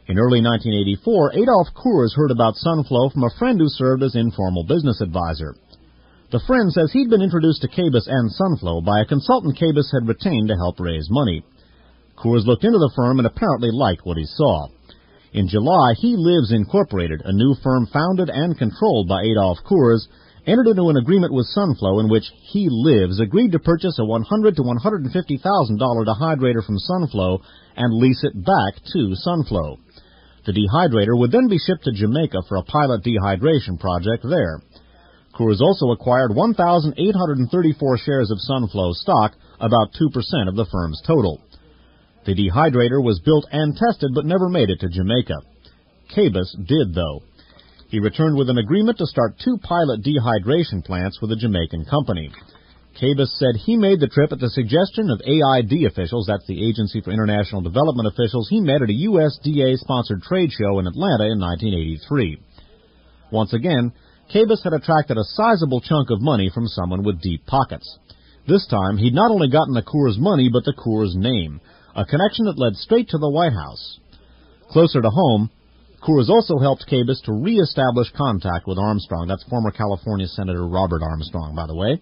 In early 1984, Adolf Coors heard about Sunflow from a friend who served as informal business advisor. The friend says he'd been introduced to Cabus and Sunflow by a consultant Cabus had retained to help raise money. Coors looked into the firm and apparently liked what he saw. In July, He Lives Incorporated, a new firm founded and controlled by Adolf Coors, entered into an agreement with Sunflow in which He Lives agreed to purchase a $100,000 to $150,000 dehydrator from Sunflow and lease it back to Sunflow. The dehydrator would then be shipped to Jamaica for a pilot dehydration project there. Coors also acquired 1,834 shares of Sunflow stock, about 2% of the firm's total. The dehydrator was built and tested but never made it to Jamaica. Cabus did, though. He returned with an agreement to start 2 pilot dehydration plants with a Jamaican company. Cabus said he made the trip at the suggestion of AID officials, that's the Agency for International Development officials, he met at a USDA-sponsored trade show in Atlanta in 1983. Once again, Cabus had attracted a sizable chunk of money from someone with deep pockets. This time, he'd not only gotten the Coors money, but the Coors name, a connection that led straight to the White House. Closer to home, Coors also helped Cabus to re-establish contact with Armstrong. That's former California Senator Robert Armstrong, by the way.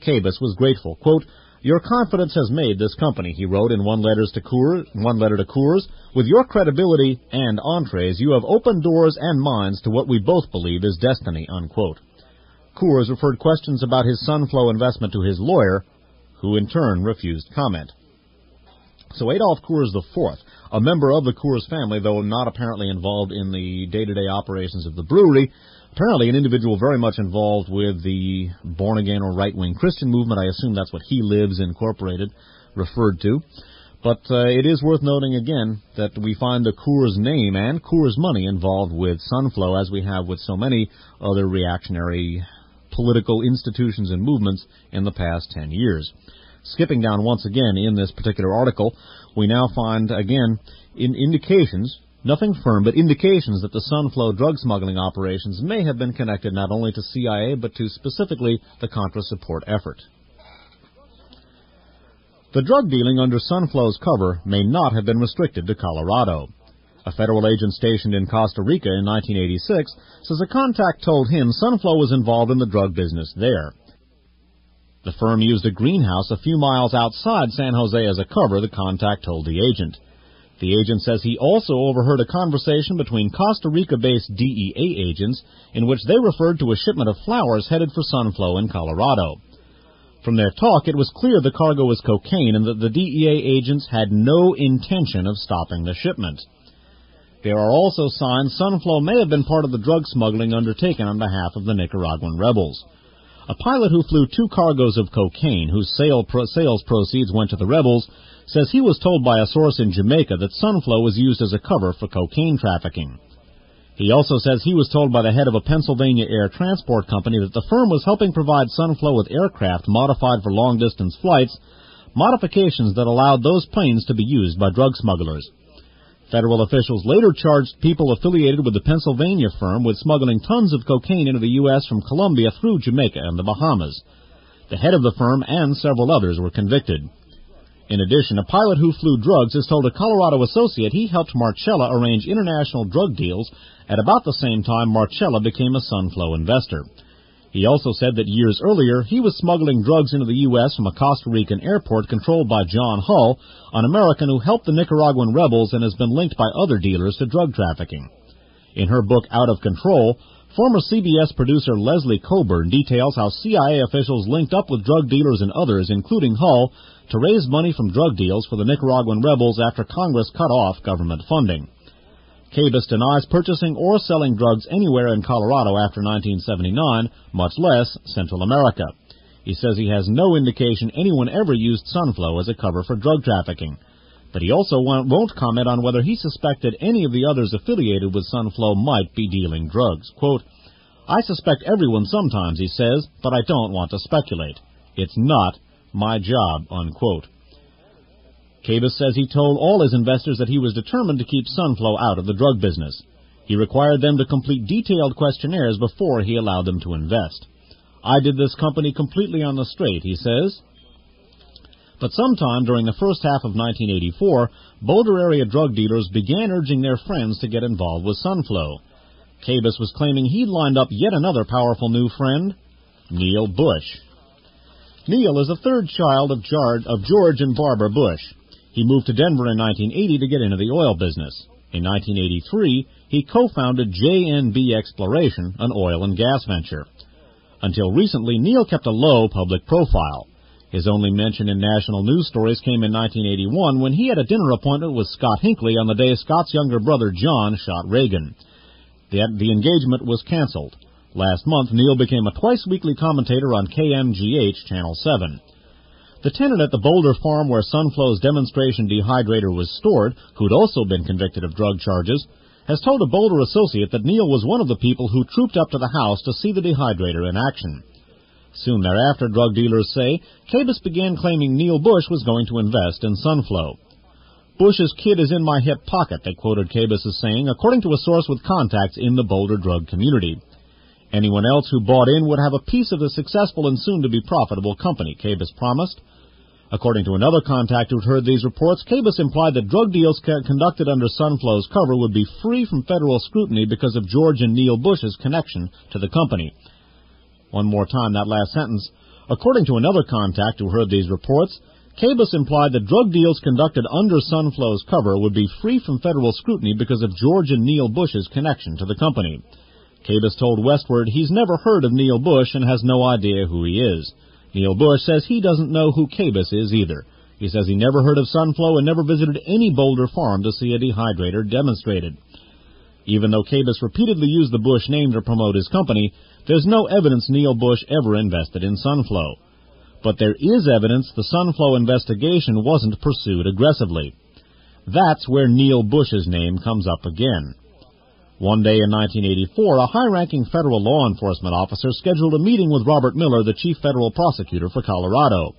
Cabus was grateful. Quote, "Your confidence has made this company," he wrote in one letter to Coors. "With your credibility and entrees, you have opened doors and minds to what we both believe is destiny," unquote. Coors referred questions about his Sunflow investment to his lawyer, who in turn refused comment. So Adolf Coors IV, a member of the Coors family, though not apparently involved in the day-to-day operations of the brewery, apparently an individual very much involved with the born-again or right-wing Christian movement. I assume that's what He Lives Incorporated referred to. But it is worth noting again that we find the Coors name and Coors money involved with Sunflow, as we have with so many other reactionary political institutions and movements in the past 10 years. Skipping down once again in this particular article, we now find, again, in indications, nothing firm, but indications that the Sunflow drug smuggling operations may have been connected not only to CIA, but to specifically the Contra support effort. The drug dealing under Sunflow's cover may not have been restricted to Colorado. A federal agent stationed in Costa Rica in 1986 says a contact told him Sunflow was involved in the drug business there. The firm used a greenhouse a few miles outside San Jose as a cover, the contact told the agent. The agent says he also overheard a conversation between Costa Rica-based DEA agents in which they referred to a shipment of flowers headed for Sunflow in Colorado. From their talk, it was clear the cargo was cocaine and that the DEA agents had no intention of stopping the shipment. There are also signs Sunflow may have been part of the drug smuggling undertaken on behalf of the Nicaraguan rebels. A pilot who flew 2 cargoes of cocaine, whose sales proceeds went to the rebels, says he was told by a source in Jamaica that Sunflow was used as a cover for cocaine trafficking. He also says he was told by the head of a Pennsylvania air transport company that the firm was helping provide Sunflow with aircraft modified for long-distance flights, modifications that allowed those planes to be used by drug smugglers. Federal officials later charged people affiliated with the Pennsylvania firm with smuggling tons of cocaine into the U.S. from Colombia through Jamaica and the Bahamas. The head of the firm and several others were convicted. In addition, a pilot who flew drugs has told a Colorado associate he helped Marcella arrange international drug deals at about the same time Marcella became a Sunflow investor. He also said that years earlier he was smuggling drugs into the U.S. from a Costa Rican airport controlled by John Hull, an American who helped the Nicaraguan rebels and has been linked by other dealers to drug trafficking. In her book Out of Control, former CBS producer Leslie Coburn details how CIA officials linked up with drug dealers and others, including Hull, to raise money from drug deals for the Nicaraguan rebels after Congress cut off government funding. Cabus denies purchasing or selling drugs anywhere in Colorado after 1979, much less Central America. He says he has no indication anyone ever used Sunflow as a cover for drug trafficking. But he also won't comment on whether he suspected any of the others affiliated with Sunflow might be dealing drugs. Quote, "I suspect everyone sometimes," he says, "but I don't want to speculate. It's not my job," unquote. Cabus says he told all his investors that he was determined to keep Sunflow out of the drug business. He required them to complete detailed questionnaires before he allowed them to invest. "I did this company completely on the straight," he says. But sometime during the first half of 1984, Boulder area drug dealers began urging their friends to get involved with Sunflow. Cabus was claiming he'd lined up yet another powerful new friend, Neil Bush. Neil is the third child of George and Barbara Bush. He moved to Denver in 1980 to get into the oil business. In 1983, he co-founded JNB Exploration, an oil and gas venture. Until recently, Neil kept a low public profile. His only mention in national news stories came in 1981 when he had a dinner appointment with Scott Hinckley on the day Scott's younger brother John shot Reagan. The engagement was canceled. Last month, Neil became a twice-weekly commentator on KMGH Channel 7. The tenant at the Boulder farm where Sunflow's demonstration dehydrator was stored, who'd also been convicted of drug charges, has told a Boulder associate that Neil was one of the people who trooped up to the house to see the dehydrator in action. Soon thereafter, drug dealers say, Cabus began claiming Neil Bush was going to invest in Sunflow. Bush's kid is in my hip pocket, they quoted Cabus as saying, according to a source with contacts in the Boulder drug community. Anyone else who bought in would have a piece of the successful and soon-to-be profitable company, Cabus promised. According to another contact who'd heard these reports, Cabus implied that drug deals conducted under Sunflow's cover would be free from federal scrutiny because of George and Neil Bush's connection to the company. One more time, that last sentence. According to another contact who heard these reports, Cabus implied that drug deals conducted under Sunflow's cover would be free from federal scrutiny because of George and Neil Bush's connection to the company. Cabus told Westward he's never heard of Neil Bush and has no idea who he is. Neil Bush says he doesn't know who Cabus is either. He says he never heard of Sunflow and never visited any Boulder farm to see a dehydrator demonstrated. Even though Cabus repeatedly used the Bush name to promote his company, there's no evidence Neil Bush ever invested in Sunflow. But there is evidence the Sunflow investigation wasn't pursued aggressively. That's where Neil Bush's name comes up again. One day in 1984, a high-ranking federal law enforcement officer scheduled a meeting with Robert Miller, the chief federal prosecutor for Colorado.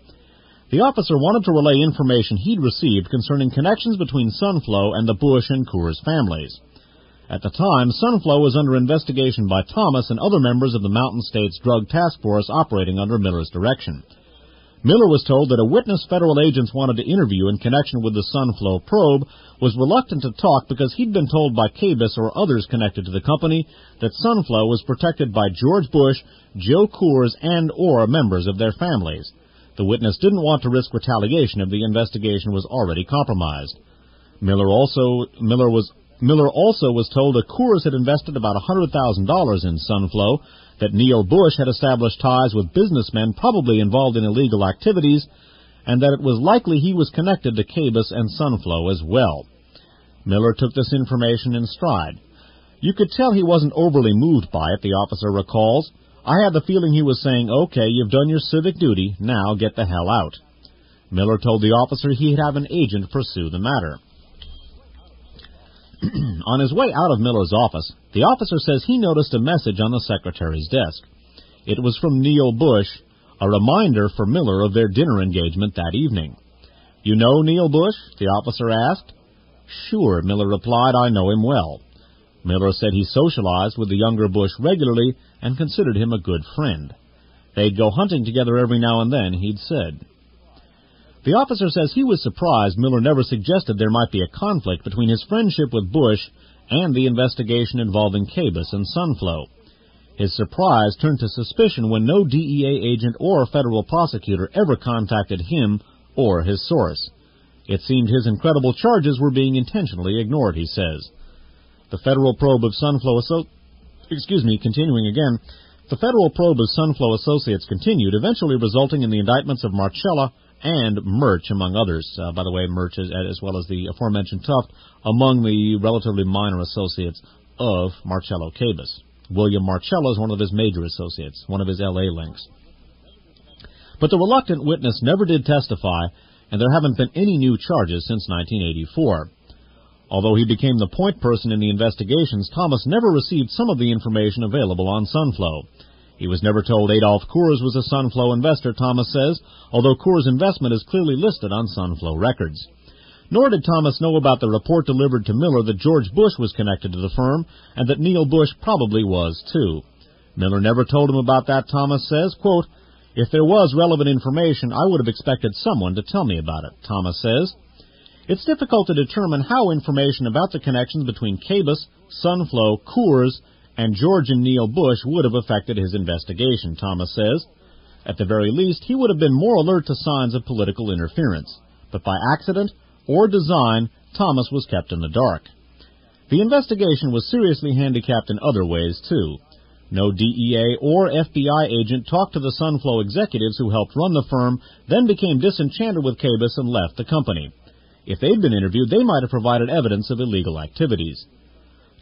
The officer wanted to relay information he'd received concerning connections between Sunflow and the Bush and Coors families. At the time, Sunflow was under investigation by Thomas and other members of the Mountain States Drug Task Force operating under Miller's direction. Miller was told that a witness federal agents wanted to interview in connection with the Sunflow probe was reluctant to talk because he'd been told by Cabus or others connected to the company that Sunflow was protected by George Bush, Joe Coors, and or members of their families. The witness didn't want to risk retaliation if the investigation was already compromised. Miller also was told that Coors had invested about $100,000 in Sunflow, that Neil Bush had established ties with businessmen probably involved in illegal activities, and that it was likely he was connected to Cabus and Sunflow as well. Miller took this information in stride. You could tell he wasn't overly moved by it, the officer recalls. I had the feeling he was saying, okay, you've done your civic duty, now get the hell out. Miller told the officer he'd have an agent pursue the matter. On his way out of Miller's office, the officer says he noticed a message on the secretary's desk. It was from Neil Bush, a reminder for Miller of their dinner engagement that evening. You know Neil Bush? The officer asked. Sure, Miller replied, I know him well. Miller said he socialized with the younger Bush regularly and considered him a good friend. They'd go hunting together every now and then, he'd said. The officer says he was surprised Miller never suggested there might be a conflict between his friendship with Bush and the investigation involving Cabus and Sunflow. His surprise turned to suspicion when no DEA agent or federal prosecutor ever contacted him or his source. It seemed his incredible charges were being intentionally ignored, he says. The federal probe of Sunflow The federal probe of Sunflow Associates continued, eventually resulting in the indictments of Marcella and Murch, among others. By the way, Murch, as well as the aforementioned Tuft, among the relatively minor associates of Marcello Cabus. William Marcella is one of his major associates, one of his L.A. links. But the reluctant witness never did testify, and there haven't been any new charges since 1984. Although he became the point person in the investigations, Thomas never received some of the information available on Sunflow. He was never told Adolph Coors was a Sunflow investor, Thomas says, although Coors' investment is clearly listed on Sunflow records. Nor did Thomas know about the report delivered to Miller that George Bush was connected to the firm, and that Neil Bush probably was, too. Miller never told him about that, Thomas says. Quote, If there was relevant information, I would have expected someone to tell me about it, Thomas says. It's difficult to determine how information about the connections between Cabus, Sunflow, Coors, and George and Neil Bush would have affected his investigation, Thomas says. At the very least, he would have been more alert to signs of political interference. But by accident or design, Thomas was kept in the dark. The investigation was seriously handicapped in other ways, too. No DEA or FBI agent talked to the Sunflow executives who helped run the firm, then became disenchanted with Cabus and left the company. If they'd been interviewed, they might have provided evidence of illegal activities.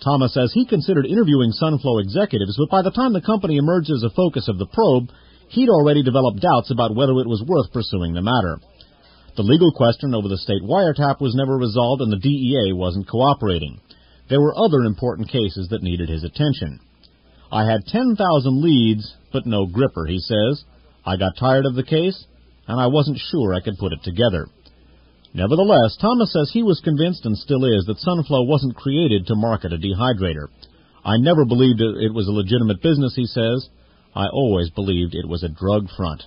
Thomas says he considered interviewing Sunflow executives, but by the time the company emerged as a focus of the probe, he'd already developed doubts about whether it was worth pursuing the matter. The legal question over the state wiretap was never resolved, and the DEA wasn't cooperating. There were other important cases that needed his attention. I had 10,000 leads, but no gripper, he says. I got tired of the case, and I wasn't sure I could put it together. Nevertheless, Thomas says he was convinced, and still is, that Sunflow wasn't created to market a dehydrator. I never believed it was a legitimate business, he says. I always believed it was a drug front.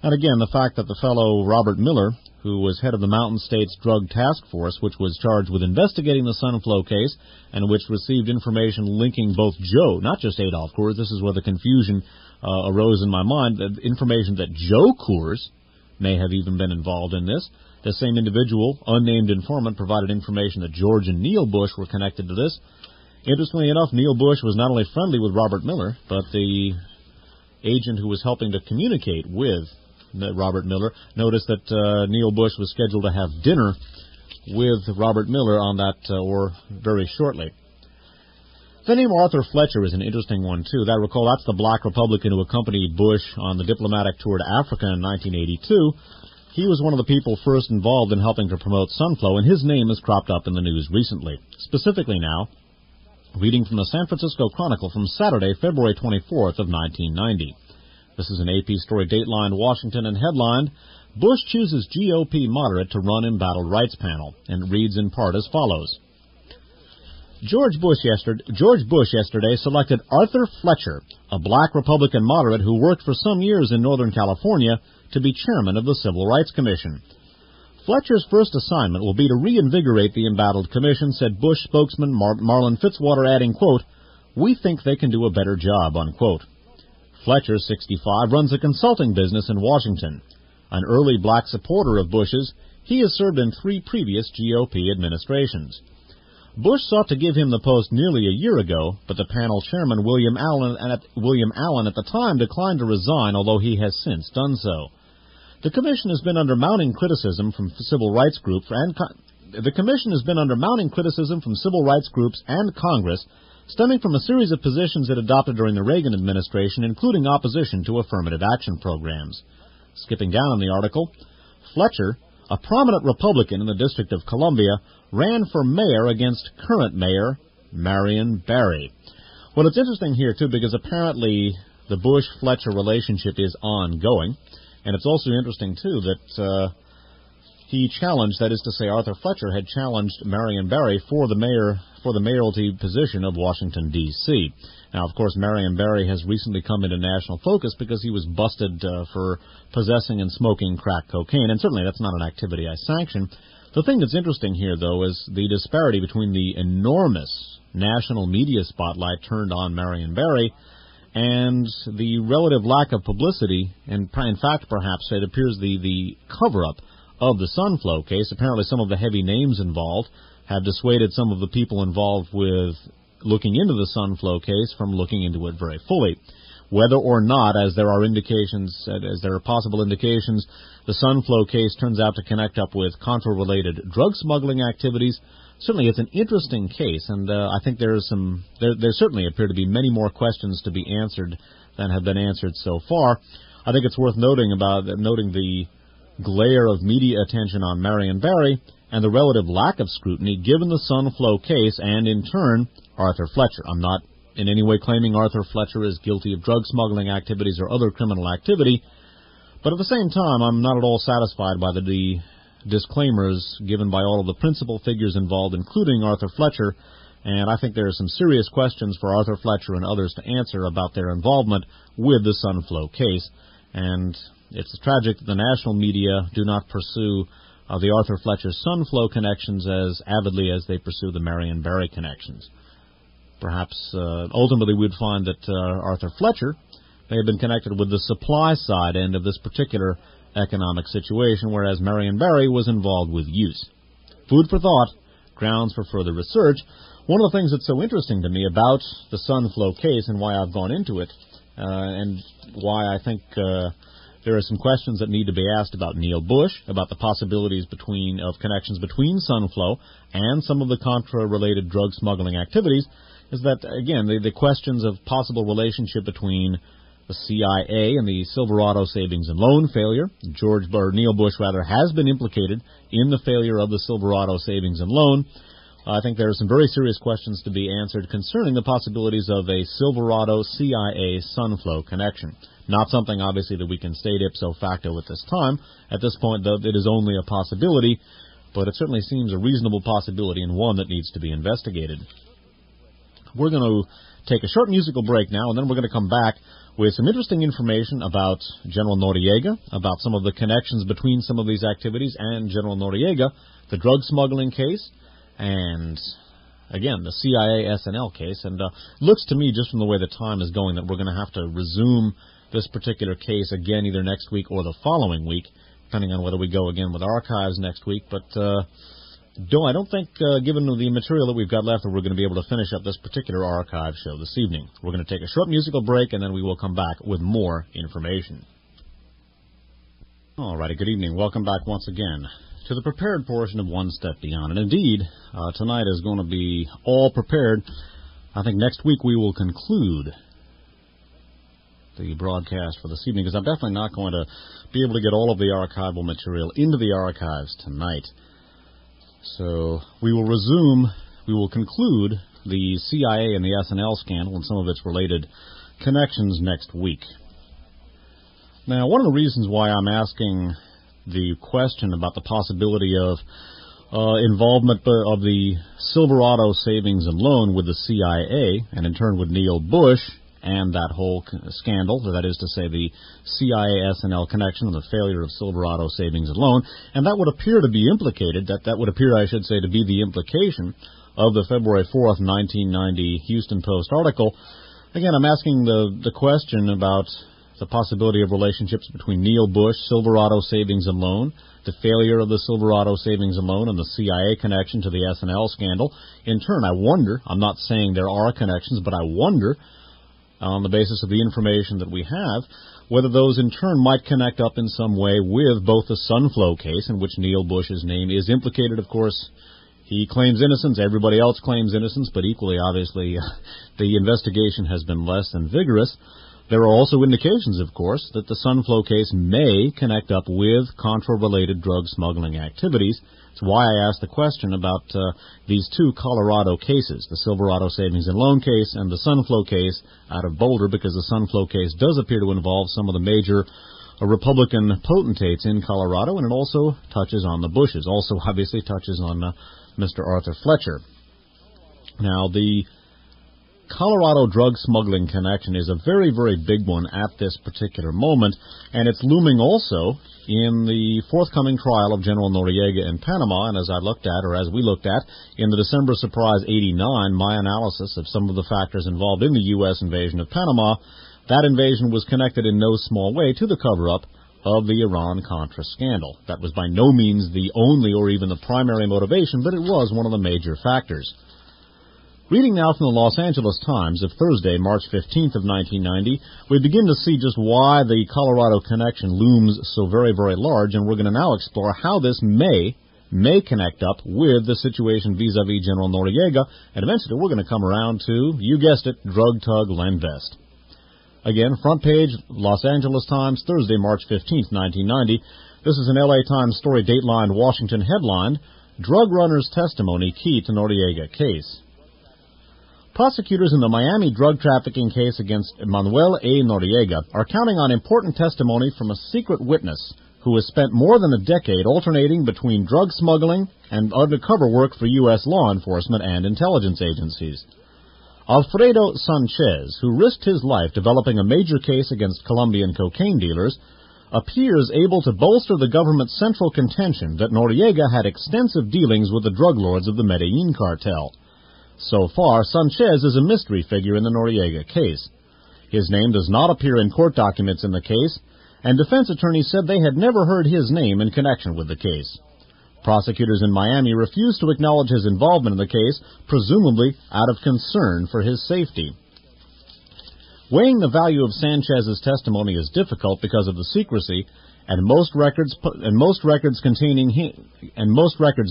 And again, the fact that the fellow Robert Miller, who was head of the Mountain States Drug Task Force, which was charged with investigating the Sunflow case, and which received information linking both Joe, not just Adolph Coors, this is where the confusion arose in my mind, the information that Joe Coors may have even been involved in this. The same individual, unnamed informant, provided information that George and Neil Bush were connected to this. Interestingly enough, Neil Bush was not only friendly with Robert Miller, but the agent who was helping to communicate with Robert Miller noticed that Neil Bush was scheduled to have dinner with Robert Miller on that, or very shortly. The name Arthur Fletcher is an interesting one, too. I recall that's the black Republican who accompanied Bush on the diplomatic tour to Africa in 1982. He was one of the people first involved in helping to promote Sunflow, and his name has cropped up in the news recently. Specifically now, reading from the San Francisco Chronicle from Saturday, February 24th of 1990. This is an AP story datelined Washington and headlined, Bush chooses GOP moderate to run embattled rights panel, and reads in part as follows. George Bush yesterday selected Arthur Fletcher, a black Republican moderate who worked for some years in Northern California, to be chairman of the Civil Rights Commission. Fletcher's first assignment will be to reinvigorate the embattled commission, said Bush spokesman Marlon Fitzwater, adding, quote, we think they can do a better job, unquote. Fletcher, 65, runs a consulting business in Washington. An early black supporter of Bush's, he has served in 3 previous GOP administrations. Bush sought to give him the post nearly a year ago, but the panel chairman, William Allen, at the time declined to resign, although he has since done so. The commission has been under mounting criticism from civil rights groups and Congress, stemming from a series of positions it adopted during the Reagan administration, including opposition to affirmative action programs. Skipping down in the article, Fletcher, a prominent Republican in the District of Columbia, ran for mayor against current mayor Marion Barry. Well, it's interesting here, too, because apparently the Bush-Fletcher relationship is ongoing. And it's also interesting, too, that he challenged, that is to say, Arthur Fletcher had challenged Marion Barry for the mayoralty position of Washington, D.C. Now, of course, Marion Barry has recently come into national focus because he was busted for possessing and smoking crack cocaine, and certainly that's not an activity I sanction. The thing that's interesting here, though, is the disparity between the enormous national media spotlight turned on Marion Barry and the relative lack of publicity, and in fact, perhaps, it appears the cover-up of the Sunflow case. Apparently some of the heavy names involved have dissuaded some of the people involved with looking into the Sunflow case from looking into it very fully. Whether or not, as there are possible indications, the Sunflow case turns out to connect up with Contra-related drug smuggling activities, certainly it's an interesting case, and I think there certainly appear to be many more questions to be answered than have been answered so far. I think it's worth noting the glare of media attention on Marion Barry and the relative lack of scrutiny given the Sunflow case and, in turn, Arthur Fletcher. I'm not in any way claiming Arthur Fletcher is guilty of drug smuggling activities or other criminal activity, but at the same time, I'm not at all satisfied by the disclaimers given by all of the principal figures involved, including Arthur Fletcher, and I think there are some serious questions for Arthur Fletcher and others to answer about their involvement with the Sunflow case. And it's tragic that the national media do not pursue the Arthur Fletcher Sunflow connections as avidly as they pursue the Marion Barry connections. Perhaps ultimately we'd find that Arthur Fletcher may have been connected with the supply side end of this particular economic situation, whereas Marion Barry was involved with use. Food for thought, grounds for further research. One of the things that's so interesting to me about the Sunflow case and why I've gone into it, and why I think there are some questions that need to be asked about Neil Bush, about the possibilities of connections between Sunflow and some of the Contra-related drug smuggling activities, is that, again, the questions of possible relationship between the CIA and the Silverado Savings and Loan failure. Neil Bush has been implicated in the failure of the Silverado Savings and Loan. I think there are some very serious questions to be answered concerning the possibilities of a Silverado-CIA Sunflow connection. Not something, obviously, that we can state ipso facto at this time. At this point, though, it is only a possibility, but it certainly seems a reasonable possibility and one that needs to be investigated. We're going to take a short musical break now, and then we're going to come back with some interesting information about General Noriega, about some of the connections between some of these activities and General Noriega, the drug smuggling case, and, again, the CIA SNL case. And looks to me, just from the way the time is going, that we're going to have to resume this particular case again either next week or the following week, depending on whether we go again with archives next week. But I don't think, given the material that we've got left, that we're going to be able to finish up this particular archive show this evening. We're going to take a short musical break, and then we will come back with more information. All righty, good evening. Welcome back once again to the prepared portion of One Step Beyond. And indeed, tonight is going to be all prepared. I think next week we will conclude the broadcast for this evening, because I'm definitely not going to be able to get all of the archival material into the archives tonight. So we will conclude the CIA and the SNL scandal and some of its related connections next week. Now, one of the reasons why I'm asking the question about the possibility of involvement of the Silverado Savings and Loan with the CIA, and in turn with Neil Bush, and that whole scandal, that is to say the CIA-SNL connection and the failure of Silverado Savings and Loan, and that would appear to be implicated, that would appear, I should say, to be the implication of the February 4th, 1990 Houston Post article. Again, I'm asking the question about the possibility of relationships between Neil Bush, Silverado Savings and Loan, the failure of the Silverado Savings and Loan, and the CIA connection to the SNL scandal. In turn, I wonder, I'm not saying there are connections, but I wonder, on the basis of the information that we have, whether those in turn might connect up in some way with both the Sunflow case, in which Neil Bush's name is implicated. Of course, he claims innocence, everybody else claims innocence, but equally, obviously, the investigation has been less than vigorous. There are also indications, of course, that the Sunflow case may connect up with Contra-related drug smuggling activities. It's why I asked the question about these two Colorado cases, the Silverado Savings and Loan case and the Sunflow case out of Boulder, because the Sunflow case does appear to involve some of the major Republican potentates in Colorado, and it also touches on the Bushes, also obviously touches on Mr. Arthur Fletcher. Now, the Colorado drug smuggling connection is a very, very big one at this particular moment, and it's looming also in the forthcoming trial of General Noriega in Panama. And as we looked at in the December Surprise 89, my analysis of some of the factors involved in the U.S. invasion of Panama, that invasion was connected in no small way to the cover-up of the Iran-Contra scandal. That was by no means the only or even the primary motivation, but it was one of the major factors. Reading now from the Los Angeles Times of Thursday, March 15th of 1990, we begin to see just why the Colorado connection looms so very, very large, and we're going to now explore how this may connect up with the situation vis-a-vis General Noriega, and eventually we're going to come around to, you guessed it, drug tug Len Vest. Again, front page, Los Angeles Times, Thursday, March 15th, 1990. This is an LA Times story, dateline Washington headline, Drug Runner's Testimony Key to Noriega Case. Prosecutors in the Miami drug trafficking case against Manuel A. Noriega are counting on important testimony from a secret witness who has spent more than a decade alternating between drug smuggling and undercover work for U.S. law enforcement and intelligence agencies. Alfredo Sanchez, who risked his life developing a major case against Colombian cocaine dealers, appears able to bolster the government's central contention that Noriega had extensive dealings with the drug lords of the Medellin cartel. So far, Sanchez is a mystery figure in the Noriega case. His name does not appear in court documents in the case, and defense attorneys said they had never heard his name in connection with the case. Prosecutors in Miami refused to acknowledge his involvement in the case, presumably out of concern for his safety. Weighing the value of Sanchez's testimony is difficult because of the secrecy, and most records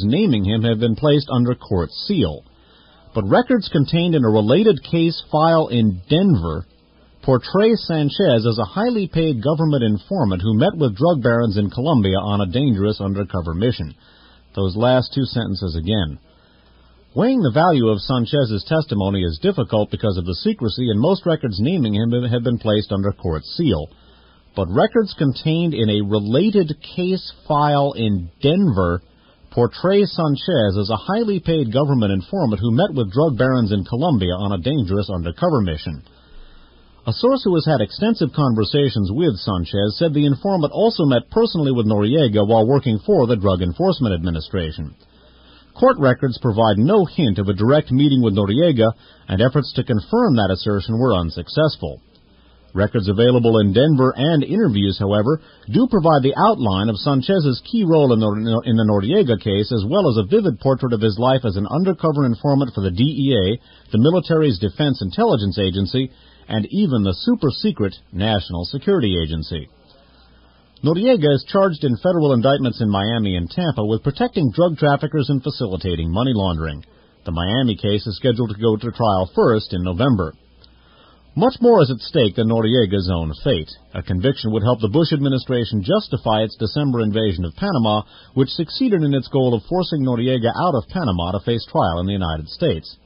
naming him have been placed under court seal. But records contained in a related case file in Denver portray Sanchez as a highly paid government informant who met with drug barons in Colombia on a dangerous undercover mission. Those last two sentences again. Weighing the value of Sanchez's testimony is difficult because of the secrecy, and most records naming him have been placed under court seal. But records contained in a related case file in Denver portray Sanchez as a highly paid government informant who met with drug barons in Colombia on a dangerous undercover mission. A source who has had extensive conversations with Sanchez said the informant also met personally with Noriega while working for the Drug Enforcement Administration. Court records provide no hint of a direct meeting with Noriega, and efforts to confirm that assertion were unsuccessful. Records available in Denver and interviews, however, do provide the outline of Sanchez's key role in the Noriega case, as well as a vivid portrait of his life as an undercover informant for the DEA, the military's Defense Intelligence Agency, and even the super-secret National Security Agency. Noriega is charged in federal indictments in Miami and Tampa with protecting drug traffickers and facilitating money laundering. The Miami case is scheduled to go to trial first in November. Much more is at stake than Noriega's own fate. A conviction would help the Bush administration justify its December invasion of Panama, which succeeded in its goal of forcing Noriega out of Panama to face trial in the United States.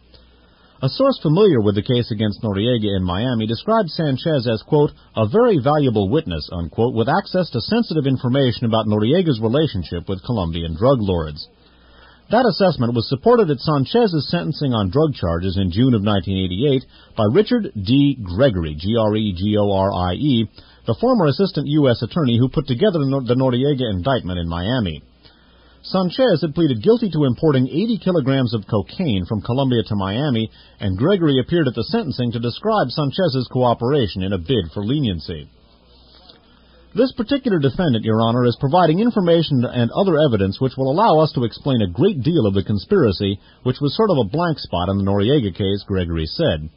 A source familiar with the case against Noriega in Miami described Sanchez as, quote, a very valuable witness, unquote, with access to sensitive information about Noriega's relationship with Colombian drug lords. That assessment was supported at Sanchez's sentencing on drug charges in June of 1988 by Richard D. Gregory, Gregorie, the former assistant U.S. attorney who put together the Noriega indictment in Miami. Sanchez had pleaded guilty to importing 80 kilograms of cocaine from Colombia to Miami, and Gregory appeared at the sentencing to describe Sanchez's cooperation in a bid for leniency. This particular defendant, Your Honor, is providing information and other evidence which will allow us to explain a great deal of the conspiracy, which was sort of a blank spot in the Noriega case, Gregory said.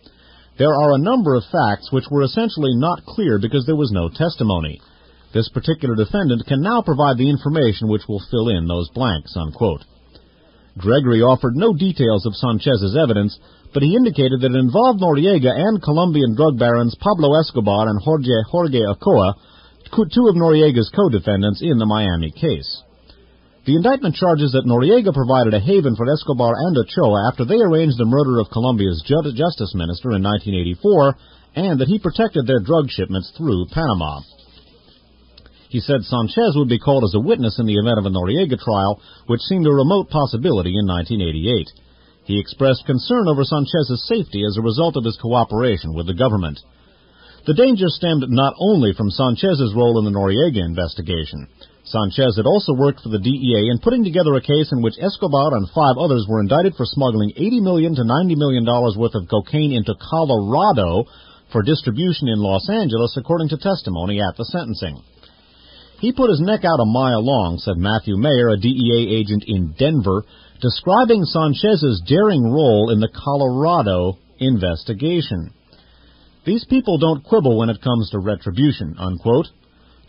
There are a number of facts which were essentially not clear because there was no testimony. This particular defendant can now provide the information which will fill in those blanks, unquote. Gregory offered no details of Sanchez's evidence, but he indicated that it involved Noriega and Colombian drug barons Pablo Escobar and Jorge Ochoa, two of Noriega's co-defendants in the Miami case. The indictment charges that Noriega provided a haven for Escobar and Ochoa after they arranged the murder of Colombia's justice minister in 1984, and that he protected their drug shipments through Panama. He said Sanchez would be called as a witness in the event of a Noriega trial, which seemed a remote possibility in 1988. He expressed concern over Sanchez's safety as a result of his cooperation with the government. The danger stemmed not only from Sanchez's role in the Noriega investigation. Sanchez had also worked for the DEA in putting together a case in which Escobar and 5 others were indicted for smuggling $80 million to $90 million worth of cocaine into Colorado for distribution in Los Angeles, according to testimony at the sentencing. He put his neck out a mile long, said Matthew Mayer, a DEA agent in Denver, describing Sanchez's daring role in the Colorado investigation. These people don't quibble when it comes to retribution, unquote.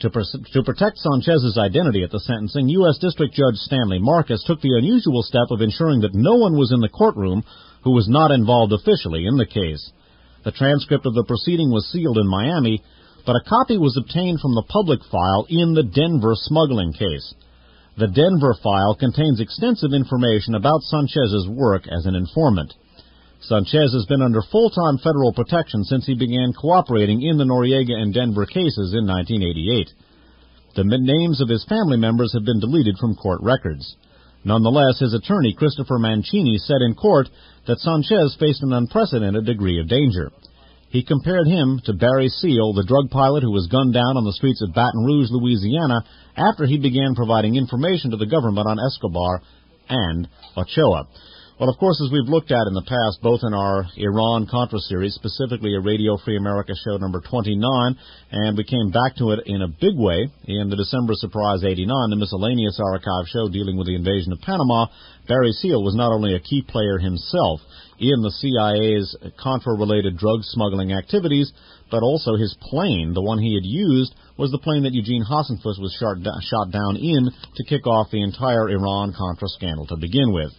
To protect Sanchez's identity at the sentencing, U.S. District Judge Stanley Marcus took the unusual step of ensuring that no one was in the courtroom who was not involved officially in the case. The transcript of the proceeding was sealed in Miami, but a copy was obtained from the public file in the Denver smuggling case. The Denver file contains extensive information about Sanchez's work as an informant. Sanchez has been under full-time federal protection since he began cooperating in the Noriega and Denver cases in 1988. The names of his family members have been deleted from court records. Nonetheless, his attorney, Christopher Mancini, said in court that Sanchez faced an unprecedented degree of danger. He compared him to Barry Seal, the drug pilot who was gunned down on the streets of Baton Rouge, Louisiana, after he began providing information to the government on Escobar and Ochoa. Well, of course, as we've looked at in the past, both in our Iran-Contra series, specifically a Radio Free America show number 29, and we came back to it in a big way in the December Surprise 89, the miscellaneous archive show dealing with the invasion of Panama. Barry Seal was not only a key player himself in the CIA's Contra-related drug smuggling activities, but also his plane, the one he had used, was the plane that Eugene Hassenfuss was shot down in to kick off the entire Iran-Contra scandal to begin with.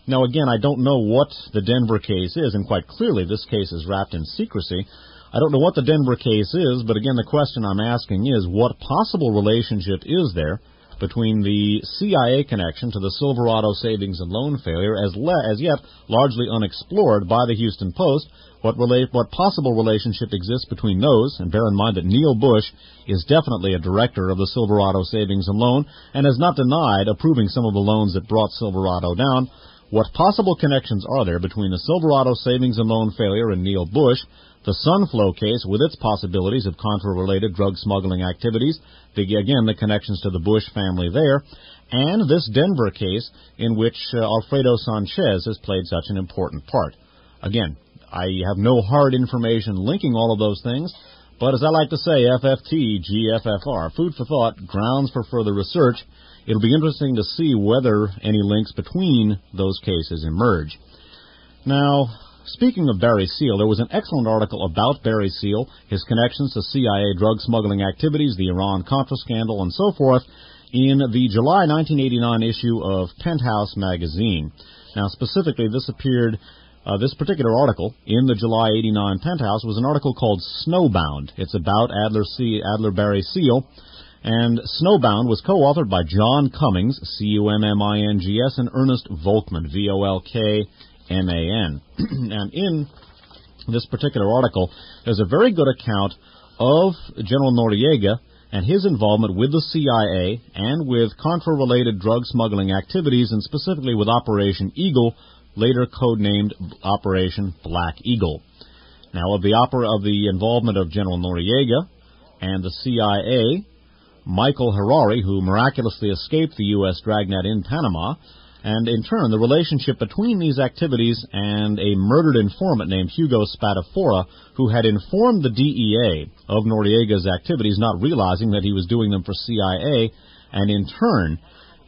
Now, again, I don't know what the Denver case is, and quite clearly this case is wrapped in secrecy. I don't know what the Denver case is, but again, the question I'm asking is, what possible relationship is there between the CIA connection to the Silverado savings and loan failure, as yet largely unexplored by the Houston Post? What possible relationship exists between those? And bear in mind that Neil Bush is definitely a director of the Silverado savings and loan and has not denied approving some of the loans that brought Silverado down. What possible connections are there between the Silverado savings and loan failure and Neil Bush, the Sunflow case with its possibilities of Contra-related drug smuggling activities, the connections to the Bush family there, and this Denver case in which Alfredo Sanchez has played such an important part? Again, I have no hard information linking all of those things, but as I like to say, FFT, GFFR, food for thought, grounds for further research. It'll be interesting to see whether any links between those cases emerge. Now, speaking of Barry Seal, there was an excellent article about Barry Seal, his connections to CIA drug smuggling activities, the Iran-Contra scandal, and so forth, in the July 1989 issue of Penthouse magazine. Now, specifically, this particular article in the July 89 Penthouse was an article called Snowbound. It's about Adler Barry Seal. And Snowbound was co-authored by John Cummings, C-U-M-M-I-N-G-S, and Ernest Volkman, V-O-L-K-M-A-N. And in this particular article, there's a very good account of General Noriega and his involvement with the CIA and with Contra-related drug smuggling activities, and specifically with Operation Eagle, later codenamed Operation Black Eagle. Now, of the involvement of General Noriega and the CIA, Michael Harari, who miraculously escaped the U.S. dragnet in Panama, and in turn the relationship between these activities and a murdered informant named Hugo Spadafora, who had informed the DEA of Noriega's activities, not realizing that he was doing them for CIA, and in turn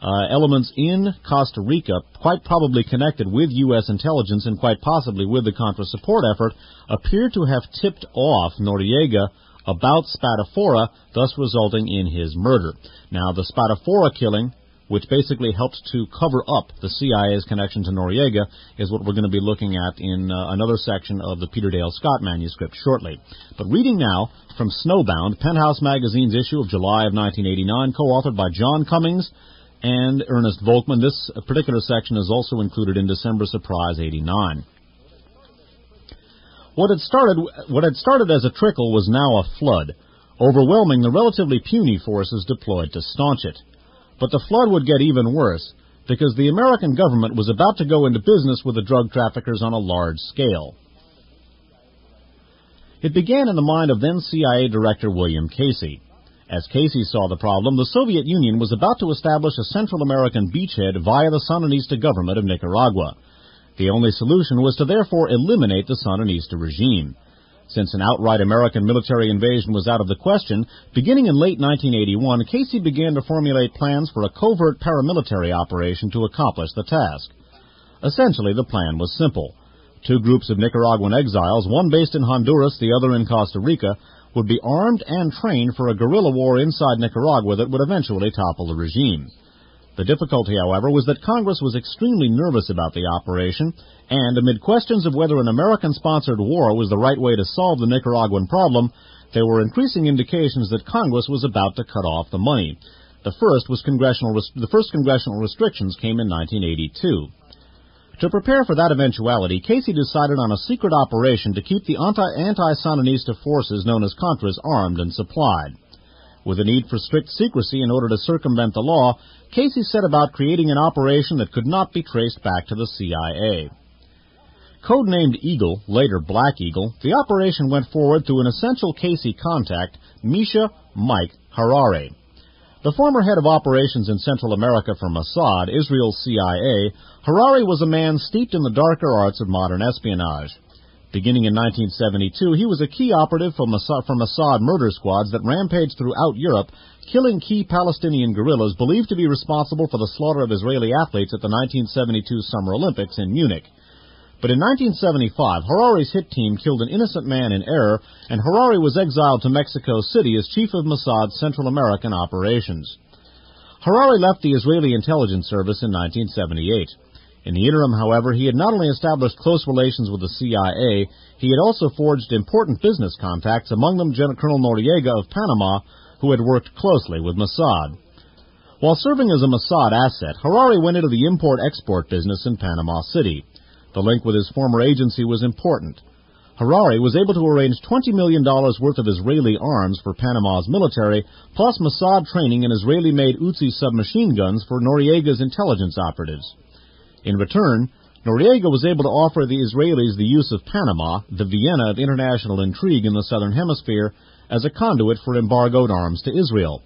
elements in Costa Rica, quite probably connected with U.S. intelligence and quite possibly with the Contra support effort, appeared to have tipped off Noriega about Spadafora, thus resulting in his murder. Now, the Spadafora killing, which basically helped to cover up the CIA's connection to Noriega, is what we're going to be looking at in another section of the Peter Dale Scott manuscript shortly. But reading now from Snowbound, Penthouse Magazine's issue of July of 1989, co-authored by John Cummings and Ernest Volkman. This particular section is also included in December Surprise 89. What had started as a trickle was now a flood, overwhelming the relatively puny forces deployed to staunch it. But the flood would get even worse, because the American government was about to go into business with the drug traffickers on a large scale. It began in the mind of then CIA Director William Casey. As Casey saw the problem, the Soviet Union was about to establish a Central American beachhead via the Sandinista government of Nicaragua. The only solution was to therefore eliminate the Sandinista regime. Since an outright American military invasion was out of the question, beginning in late 1981, Casey began to formulate plans for a covert paramilitary operation to accomplish the task. Essentially, the plan was simple. Two groups of Nicaraguan exiles, one based in Honduras, the other in Costa Rica, would be armed and trained for a guerrilla war inside Nicaragua that would eventually topple the regime. The difficulty, however, was that Congress was extremely nervous about the operation, and amid questions of whether an American-sponsored war was the right way to solve the Nicaraguan problem, there were increasing indications that Congress was about to cut off the money. The first congressional restrictions came in 1982. To prepare for that eventuality, Casey decided on a secret operation to keep the anti-Sandinista forces known as Contras armed and supplied. With a need for strict secrecy in order to circumvent the law, Casey set about creating an operation that could not be traced back to the CIA. Codenamed Eagle, later Black Eagle, the operation went forward through an essential Casey contact, Misha Mike Harari. The former head of operations in Central America for Mossad, Israel's CIA, Harari was a man steeped in the darker arts of modern espionage. Beginning in 1972, he was a key operative for Mossad murder squads that rampaged throughout Europe, killing key Palestinian guerrillas believed to be responsible for the slaughter of Israeli athletes at the 1972 Summer Olympics in Munich. But in 1975, Harari's hit team killed an innocent man in error, and Harari was exiled to Mexico City as chief of Mossad's Central American operations. Harari left the Israeli intelligence service in 1978. In the interim, however, he had not only established close relations with the CIA, he had also forged important business contacts, among them Colonel Noriega of Panama, who had worked closely with Mossad. While serving as a Mossad asset, Harari went into the import-export business in Panama City. The link with his former agency was important. Harari was able to arrange $20 million worth of Israeli arms for Panama's military, plus Mossad training in Israeli-made Uzi submachine guns for Noriega's intelligence operatives. In return, Noriega was able to offer the Israelis the use of Panama, the Vienna of international intrigue in the Southern Hemisphere, as a conduit for embargoed arms to Israel.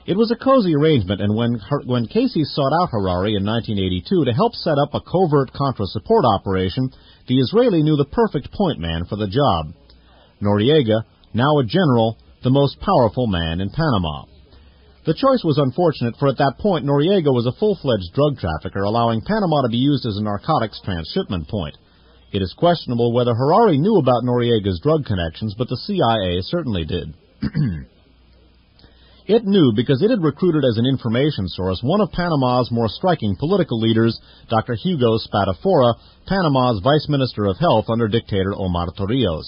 It was a cozy arrangement, and when Casey sought out Harari in 1982 to help set up a covert Contra support operation, the Israeli knew the perfect point man for the job. Noriega, now a general, the most powerful man in Panama. The choice was unfortunate, for at that point Noriega was a full-fledged drug trafficker, allowing Panama to be used as a narcotics transshipment point. It is questionable whether Harari knew about Noriega's drug connections, but the CIA certainly did. It knew because it had recruited as an information source one of Panama's more striking political leaders, Dr. Hugo Spadafora, Panama's Vice Minister of Health under dictator Omar Torrijos.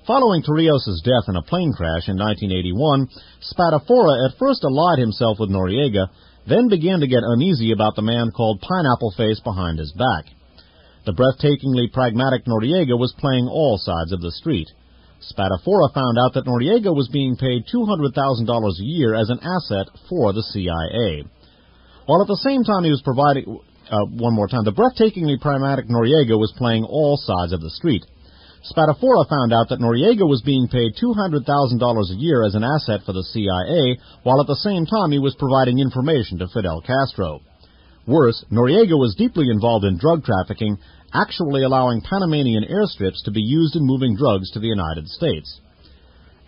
Following Torrijos' death in a plane crash in 1981, Spadafora at first allied himself with Noriega, then began to get uneasy about the man called Pineapple Face behind his back. The breathtakingly pragmatic Noriega was playing all sides of the street. Spadafora found out that Noriega was being paid $200,000 a year as an asset for the CIA. While at the same time he was providing... the breathtakingly pragmatic Noriega was playing all sides of the street. Spadafora found out that Noriega was being paid $200,000 a year as an asset for the CIA, while at the same time he was providing information to Fidel Castro. Worse, Noriega was deeply involved in drug trafficking, actually allowing Panamanian airstrips to be used in moving drugs to the United States.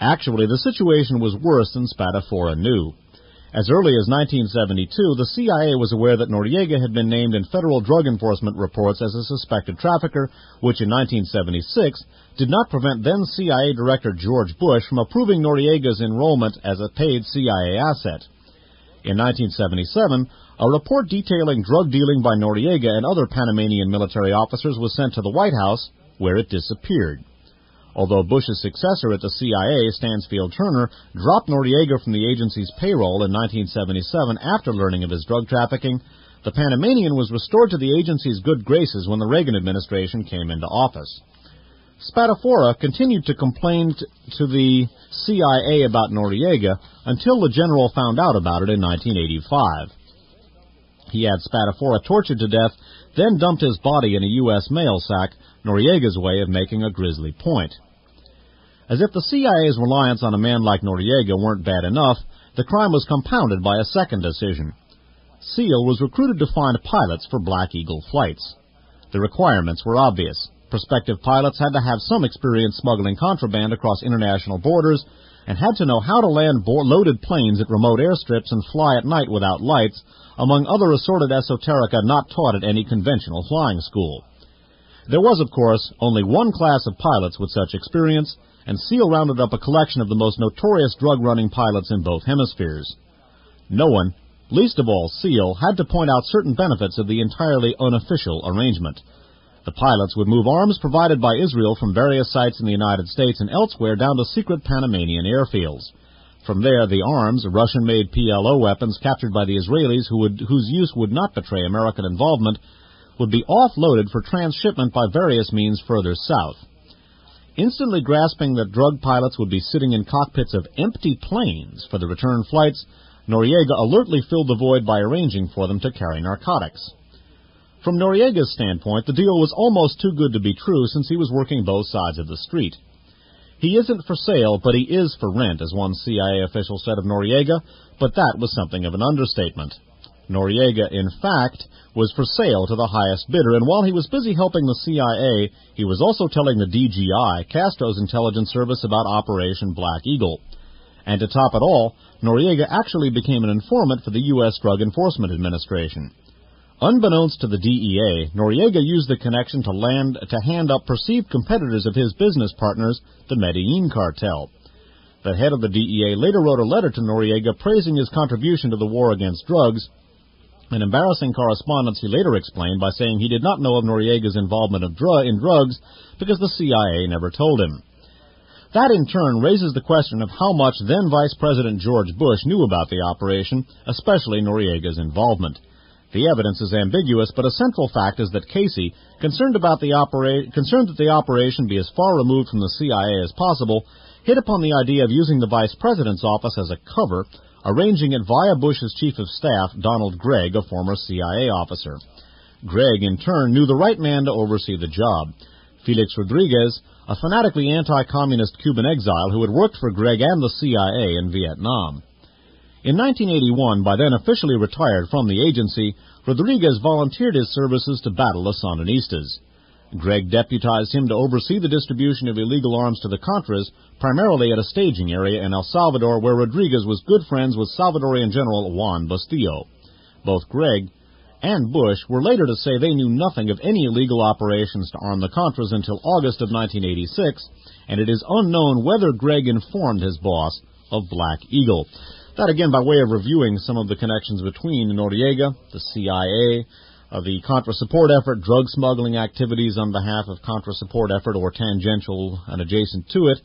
Actually, the situation was worse than Spadafora knew. As early as 1972, the CIA was aware that Noriega had been named in federal drug enforcement reports as a suspected trafficker, which in 1976 did not prevent then CIA Director George Bush from approving Noriega's enrollment as a paid CIA asset. In 1977, a report detailing drug dealing by Noriega and other Panamanian military officers was sent to the White House, where it disappeared. Although Bush's successor at the CIA, Stansfield Turner, dropped Noriega from the agency's payroll in 1977 after learning of his drug trafficking, the Panamanian was restored to the agency's good graces when the Reagan administration came into office. Spadafora continued to complain to the CIA about Noriega until the general found out about it in 1985. He had Spadafora tortured to death, then dumped his body in a U.S. mail sack, Noriega's way of making a grisly point. As if the CIA's reliance on a man like Noriega weren't bad enough, the crime was compounded by a second decision. SEAL was recruited to find pilots for Black Eagle flights. The requirements were obvious. Prospective pilots had to have some experience smuggling contraband across international borders and had to know how to land loaded planes at remote airstrips and fly at night without lights, among other assorted esoterica not taught at any conventional flying school. There was, of course, only one class of pilots with such experience, and SEAL rounded up a collection of the most notorious drug-running pilots in both hemispheres. No one, least of all SEAL, had to point out certain benefits of the entirely unofficial arrangement. The pilots would move arms provided by Israel from various sites in the United States and elsewhere down to secret Panamanian airfields. From there, the arms, Russian-made PLO weapons captured by the Israelis whose use would not betray American involvement, would be offloaded for transshipment by various means further south. Instantly grasping that drug pilots would be sitting in cockpits of empty planes for the return flights, Noriega alertly filled the void by arranging for them to carry narcotics. From Noriega's standpoint, the deal was almost too good to be true since he was working both sides of the street. He isn't for sale, but he is for rent, as one CIA official said of Noriega, but that was something of an understatement. Noriega, in fact, was for sale to the highest bidder, and while he was busy helping the CIA, he was also telling the DGI, Castro's intelligence service, about Operation Black Eagle. And to top it all, Noriega actually became an informant for the U.S. Drug Enforcement Administration. Unbeknownst to the DEA, Noriega used the connection to hand up perceived competitors of his business partners, the Medellin cartel. The head of the DEA later wrote a letter to Noriega praising his contribution to the war against drugs. An embarrassing correspondence he later explained by saying he did not know of Noriega's involvement in drugs because the CIA never told him. That, in turn, raises the question of how much then Vice President George Bush knew about the operation, especially Noriega's involvement. The evidence is ambiguous, but a central fact is that Casey, concerned that the operation be as far removed from the CIA as possible, hit upon the idea of using the Vice President's office as a cover, arranging it via Bush's Chief of Staff, Donald Gregg, a former CIA officer. Gregg, in turn, knew the right man to oversee the job. Felix Rodriguez, a fanatically anti-communist Cuban exile who had worked for Gregg and the CIA in Vietnam. In 1981, by then officially retired from the agency, Rodriguez volunteered his services to battle the Sandinistas. Gregg deputized him to oversee the distribution of illegal arms to the Contras, primarily at a staging area in El Salvador where Rodriguez was good friends with Salvadorian General Juan Bustillo. Both Gregg and Bush were later to say they knew nothing of any illegal operations to arm the Contras until August of 1986, and it is unknown whether Gregg informed his boss of Black Eagle. That, again, by way of reviewing some of the connections between Noriega, the CIA, the Contra support effort, drug smuggling activities on behalf of Contra support effort or tangential and adjacent to it.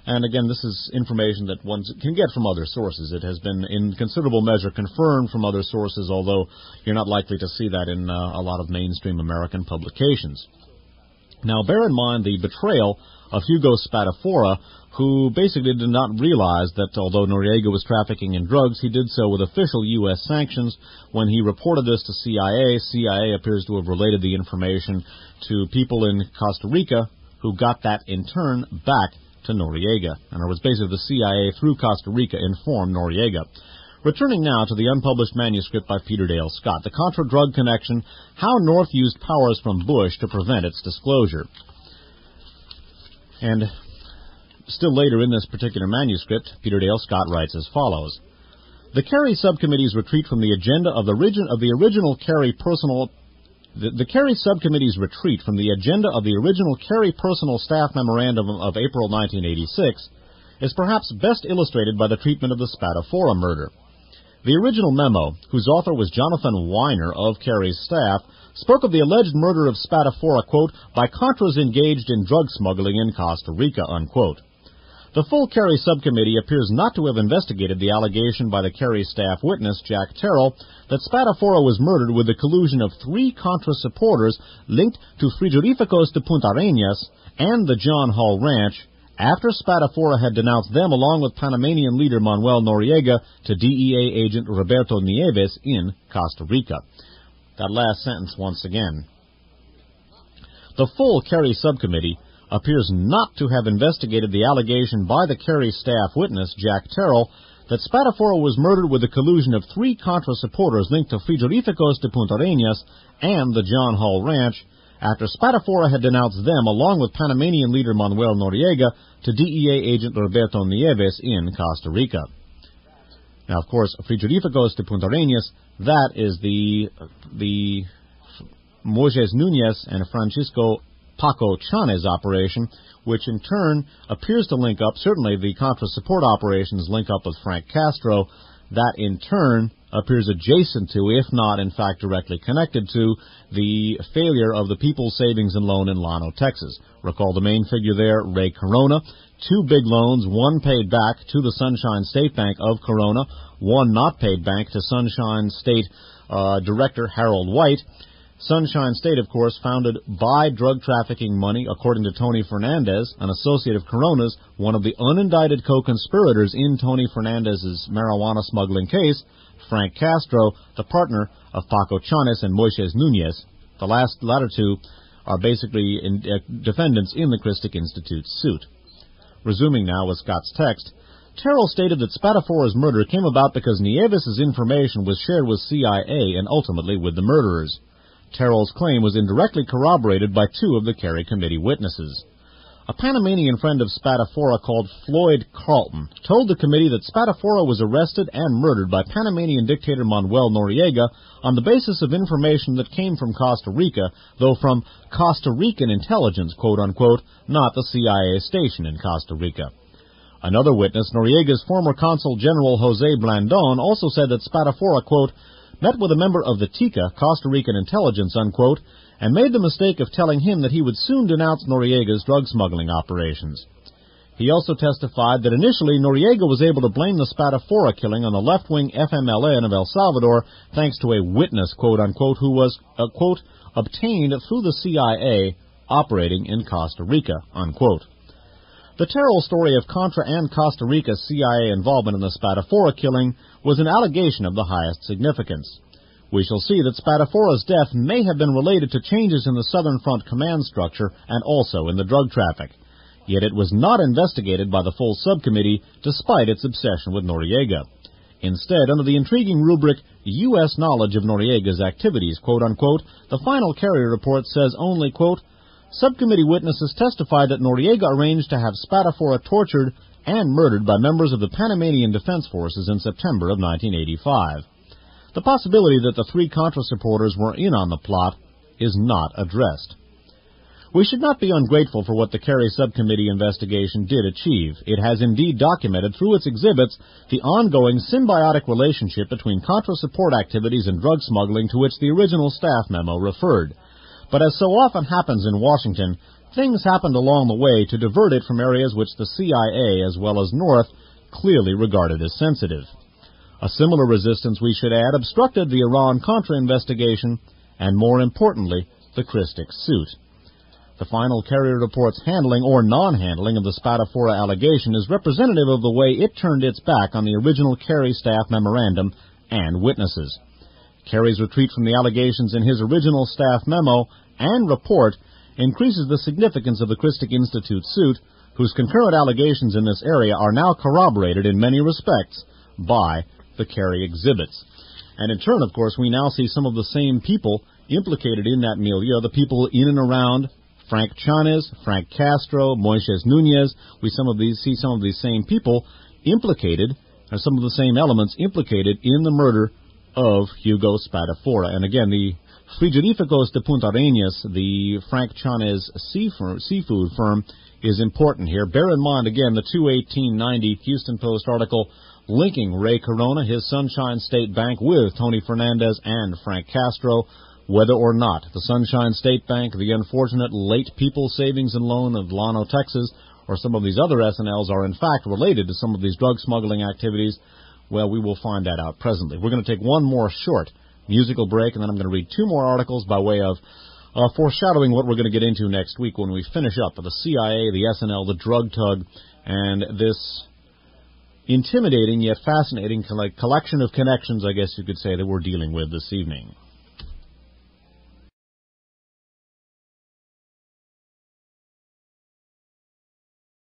And again, this is information that one can get from other sources. It has been in considerable measure confirmed from other sources, although you're not likely to see that in a lot of mainstream American publications. Now, bear in mind the betrayal of Hugo Spadafora, who basically did not realize that although Noriega was trafficking in drugs, he did so with official U.S. sanctions. When he reported this to CIA appears to have related the information to people in Costa Rica who got that in turn back to Noriega. And it was basically the CIA through Costa Rica informed Noriega. Returning now to the unpublished manuscript by Peter Dale Scott, The Contra-Drug Connection, How North Used Powers from Bush to Prevent Its Disclosure. And still later in this particular manuscript, Peter Dale Scott writes as follows. The Kerry Subcommittee's retreat from the agenda of the original Kerry personal... The Kerry Subcommittee's retreat from the agenda of the original Kerry Personal Staff Memorandum of April 1986 is perhaps best illustrated by the treatment of the Spadafora murder. The original memo, whose author was Jonathan Weiner of Kerry's staff, spoke of the alleged murder of Spadafora, quote, by Contras engaged in drug smuggling in Costa Rica, unquote. The full Kerry subcommittee appears not to have investigated the allegation by the Kerry staff witness, Jack Terrell, that Spadafora was murdered with the collusion of 3 Contra supporters linked to Frigorificos de Punta Arenas and the John Hall Ranch, after Spadafora had denounced them along with Panamanian leader Manuel Noriega to DEA agent Roberto Nieves in Costa Rica. That last sentence once again. The full Kerry subcommittee appears not to have investigated the allegation by the Kerry staff witness, Jack Terrell, that Spadafora was murdered with the collusion of 3 Contra supporters linked to Frigorificos de Punta Arenas and the John Hall Ranch, after Spadafora had denounced them along with Panamanian leader Manuel Noriega to DEA agent Roberto Nieves in Costa Rica. Now, of course, Frigorificos de Punta Arenas, that is the Moisés Núñez and Francisco Paco Chanes operation, which in turn appears to link up, certainly the Contra support operations link up with Frank Castro, that in turn appears adjacent to, if not in fact directly connected to, the failure of the People's Savings and Loan in Llano, Texas. Recall the main figure there, Ray Corona. 2 big loans, one paid back to the Sunshine State Bank of Corona, one not paid back to Sunshine State Director Harold White. Sunshine State, of course, founded by drug trafficking money, according to Tony Fernandez, an associate of Corona's, one of the unindicted co-conspirators in Tony Fernandez's marijuana smuggling case, Frank Castro, the partner of Paco Chanes and Moises Nunez. The latter two are basically defendants in the Christic Institute's suit. Resuming now with Scott's text, Terrell stated that Spatafora's murder came about because Nieves' information was shared with CIA and ultimately with the murderers. Terrell's claim was indirectly corroborated by two of the Kerry Committee witnesses. A Panamanian friend of Spatafora called Floyd Carlton told the committee that Spatafora was arrested and murdered by Panamanian dictator Manuel Noriega on the basis of information that came from Costa Rica, though from Costa Rican intelligence, quote-unquote, not the CIA station in Costa Rica. Another witness, Noriega's former consul general Jose Blandon, also said that Spatafora, quote, met with a member of the TICA, Costa Rican intelligence, unquote, and made the mistake of telling him that he would soon denounce Noriega's drug smuggling operations. He also testified that initially Noriega was able to blame the Spatafora killing on the left-wing FMLN of El Salvador thanks to a witness, quote-unquote, who was, quote, obtained through the CIA operating in Costa Rica, unquote. The Terrell story of Contra and Costa Rica's CIA involvement in the Spatafora killing was an allegation of the highest significance. We shall see that Spatafora's death may have been related to changes in the Southern Front command structure and also in the drug traffic. Yet it was not investigated by the full subcommittee despite its obsession with Noriega. Instead, under the intriguing rubric, U.S. knowledge of Noriega's activities, quote-unquote, the final Kerry report says only, quote, subcommittee witnesses testified that Noriega arranged to have Spatafora tortured and murdered by members of the Panamanian Defense Forces in September of 1985. The possibility that the three Contra supporters were in on the plot is not addressed. We should not be ungrateful for what the Kerry Subcommittee investigation did achieve. It has indeed documented through its exhibits the ongoing symbiotic relationship between Contra support activities and drug smuggling to which the original staff memo referred. But as so often happens in Washington, things happened along the way to divert it from areas which the CIA, as well as North, clearly regarded as sensitive. A similar resistance, we should add, obstructed the Iran-Contra investigation and, more importantly, the Christic suit. The final Kerry report's handling or non-handling of the Spatafora allegation is representative of the way it turned its back on the original Kerry staff memorandum and witnesses. Kerry's retreat from the allegations in his original staff memo and report increases the significance of the Christic Institute suit, whose concurrent allegations in this area are now corroborated in many respects by the Kerry exhibits. And in turn, of course, we now see some of the same people implicated in that milieu, the people in and around Frank Chanes, Frank Castro, Moises Nunez. We see some of these same people implicated, or some of the same elements implicated in the murder of Hugo Spatafora. And again, the Frigoríficos de Punta Arenas, the Frank Chanes seafood firm, is important here. Bear in mind, again, the 2/1890 Houston Post article linking Ray Corona, his Sunshine State Bank, with Tony Fernandez and Frank Castro. Whether or not the Sunshine State Bank, the unfortunate late People's Savings and Loan of Llano, Texas, or some of these other SNLs are in fact related to some of these drug smuggling activities, well, we will find that out presently. We're going to take one more short musical break, and then I'm going to read two more articles by way of foreshadowing what we're going to get into next week when we finish up with the CIA, the SNL, the drug tug, and this intimidating yet fascinating collection of connections, I guess you could say, that we're dealing with this evening.